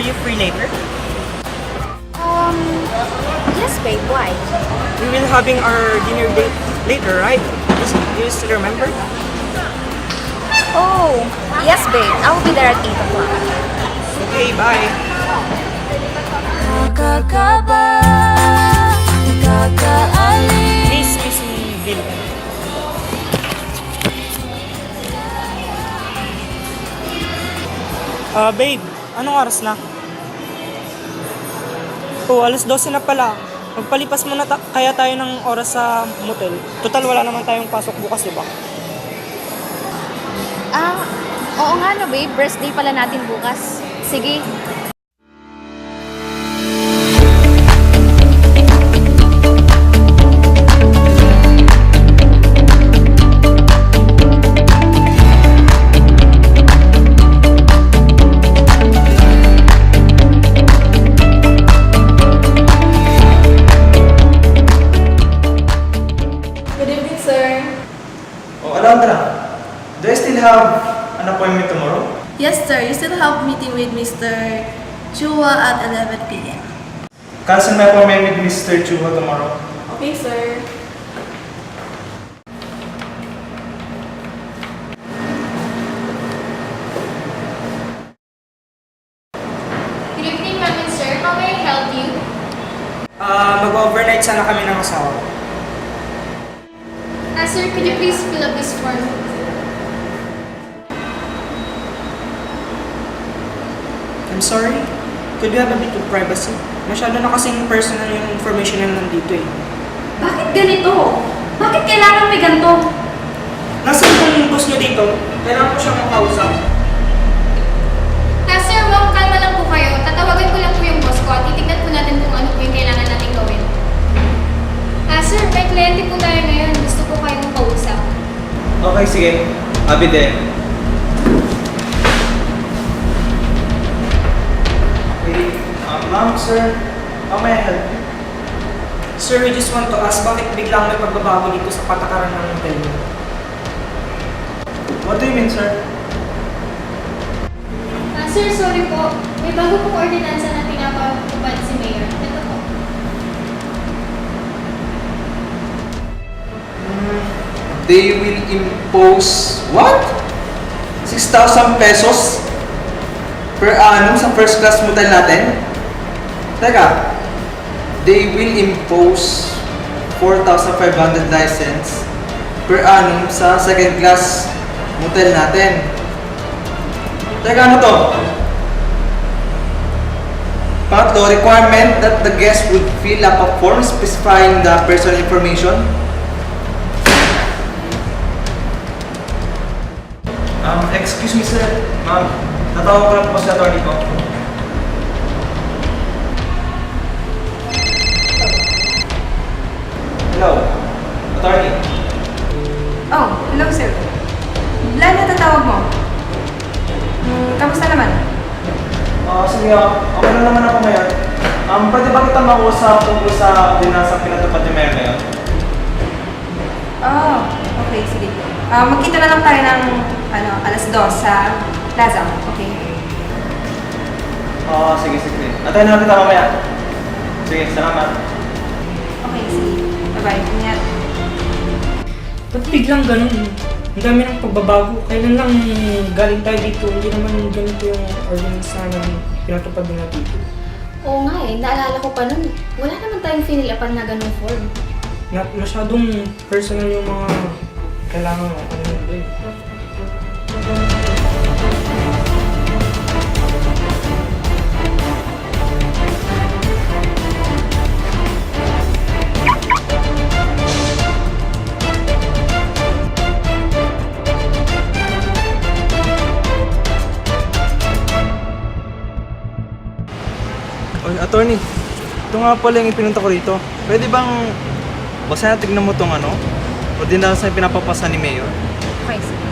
you free later? Yes, babe, why? We will having our dinner date later, right? You still remember? Oh, yes, babe. I will be there at 8 o'clock. Okay, bye. Nakakaba, nakakaalis. Hey, excuse me, Bill. Babe, anong oras na? Oh, alas 12 na pala. Magpalipas muna kaya tayo ng oras sa motel. Total, wala naman tayong pasok bukas, diba? Oo nga no, babe. Birthday pala natin bukas. Sige. Good evening, sir. Oh, Alondra, do I still have an appointment tomorrow? Yes, sir. You still have meeting with Mr. Chua at 11 p.m. Cancel my appointment with Mr. Chua tomorrow. Okay, sir. Good evening, ma'am and sir. How may I help you? Mag-overnight sana kami ng asawa ko. Sir, could you please fill up this form? I'm sorry. Could you have a bit of privacy? Masyado na kasing personal yung information na nandito eh. Bakit ganito? Bakit kailangan may ganito? Nasaan yung boss nyo dito? Kailangan ko siyang makausap. Sir, ma'am, kalma lang po kayo. Tatawagan ko lang po yung boss ko at titignan po natin kung ano po yung kailangan natin gawin. Sir, may kliyente po tayo ngayon. Gusto ko kayong makausap. Okay, sige. I'll be there. Okay, ma'am, sir, how may I help you? Sir, we just want to ask bakit biglang may pagbabago dito sa patakaran ng hotel niyo? What do you mean, sir? Sir, sorry po. May bago pong ordinansa na pinapatupad si Mayor. Ito po. They will impose what? 6,000 pesos per annum sa first class motel natin? Teka, they will impose 4,500 license per annum sa second class motel natin. Teka, ano to? Pangatlo, requirement that the guest would fill up a form specifying the personal information. Excuse me, sir. Ma'am, natawag ko lang po sa attorney ko. Hello, attorney. Oh, hello, sir. Blan na tatawag mo. Kamusta naman? Sige, okay na naman ako ngayon. Pwede ba kita makusap tungkol sa ordinansa pinatupad ni Mayor ngayon? Oh, okay, sige. Magkita na lang tayo ng alas 2 sa plaza. Okay. Sige. Antayin na kita mamaya. Sige, salamat. Okay, sige. Bye-bye. Ingat. Ba't biglang ganun? Ang dami ng pagbabago. Kailan lang galing tayo dito? Hindi naman ganito yung ordinance na pinatupad nila dito. Oo nga eh. Naalala ko pa nun. Wala naman tayong finilapan na ganung form. Masyadong personal yung mga kailangan ano yun doon. Oy, attorney. Ito nga pala yung ipinunta ko rito. Pwede bang basta tignan mo tong ordinansa na pinapapasa ni Mayor? Okay, sige.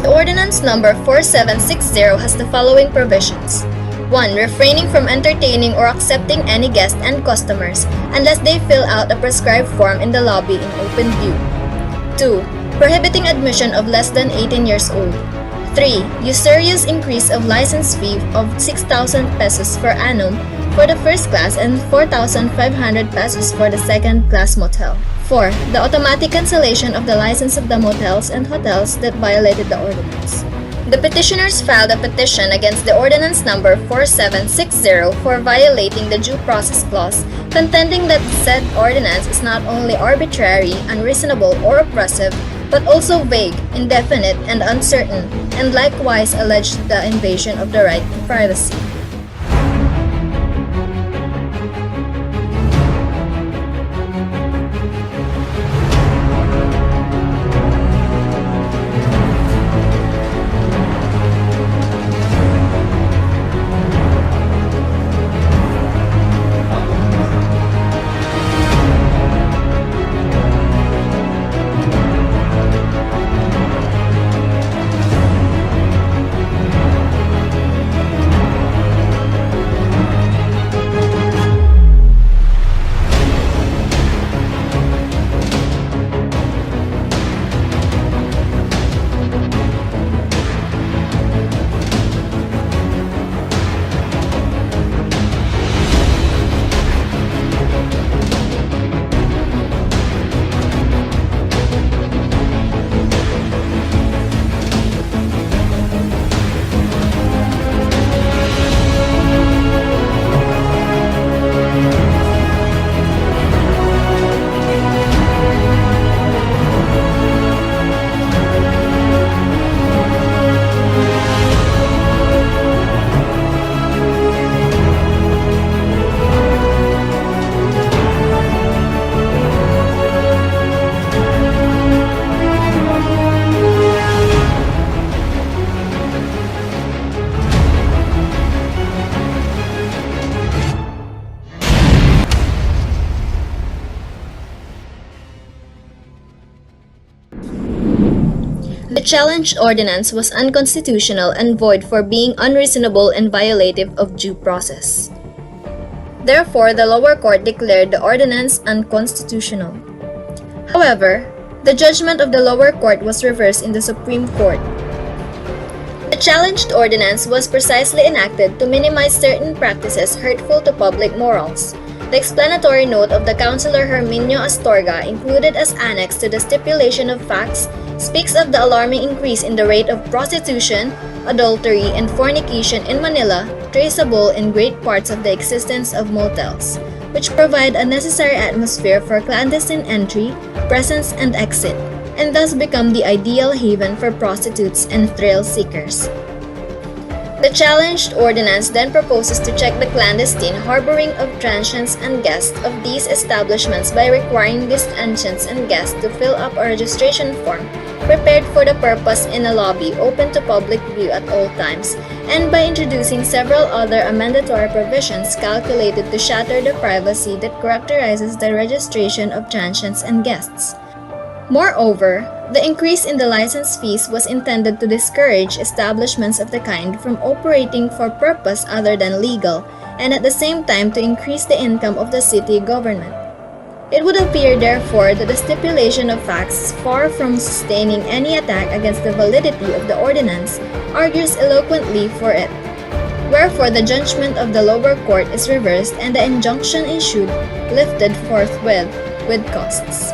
The Ordinance Number 4760 has the following provisions. 1. Refraining from entertaining or accepting any guests and customers unless they fill out a prescribed form in the lobby in open view. 2. Prohibiting admission of less than 18 years old. 3. Usurious increase of license fee of 6,000 pesos per annum for the first class and 4,500 pesos for the second class motel. 4. The automatic cancellation of the license of the motels and hotels that violated the ordinance. The petitioners filed a petition against the Ordinance Number 4760 for violating the Due Process Clause, contending that said ordinance is not only arbitrary, unreasonable, or oppressive, but also vague, indefinite, and uncertain, and likewise alleged the invasion of the right to privacy. The challenged ordinance was unconstitutional and void for being unreasonable and violative of due process. Therefore, the lower court declared the ordinance unconstitutional. However, the judgment of the lower court was reversed in the Supreme Court. The challenged ordinance was precisely enacted to minimize certain practices hurtful to public morals. The explanatory note of the Councilor Herminio Astorga, included as annex to the stipulation of facts, speaks of the alarming increase in the rate of prostitution, adultery, and fornication in Manila, traceable in great parts of the existence of motels, which provide a necessary atmosphere for clandestine entry, presence, and exit, and thus become the ideal haven for prostitutes and thrill seekers. The challenged ordinance then proposes to check the clandestine harboring of transients and guests of these establishments by requiring these transients and guests to fill up a registration form prepared for the purpose in a lobby open to public view at all times, and by introducing several other amendatory provisions calculated to shatter the privacy that characterizes the registration of transients and guests. Moreover, the increase in the license fees was intended to discourage establishments of the kind from operating for purpose other than legal, and at the same time to increase the income of the city government. It would appear, therefore, that the stipulation of facts, far from sustaining any attack against the validity of the ordinance, argues eloquently for it. Wherefore, the judgment of the lower court is reversed and the injunction issued lifted forthwith with costs.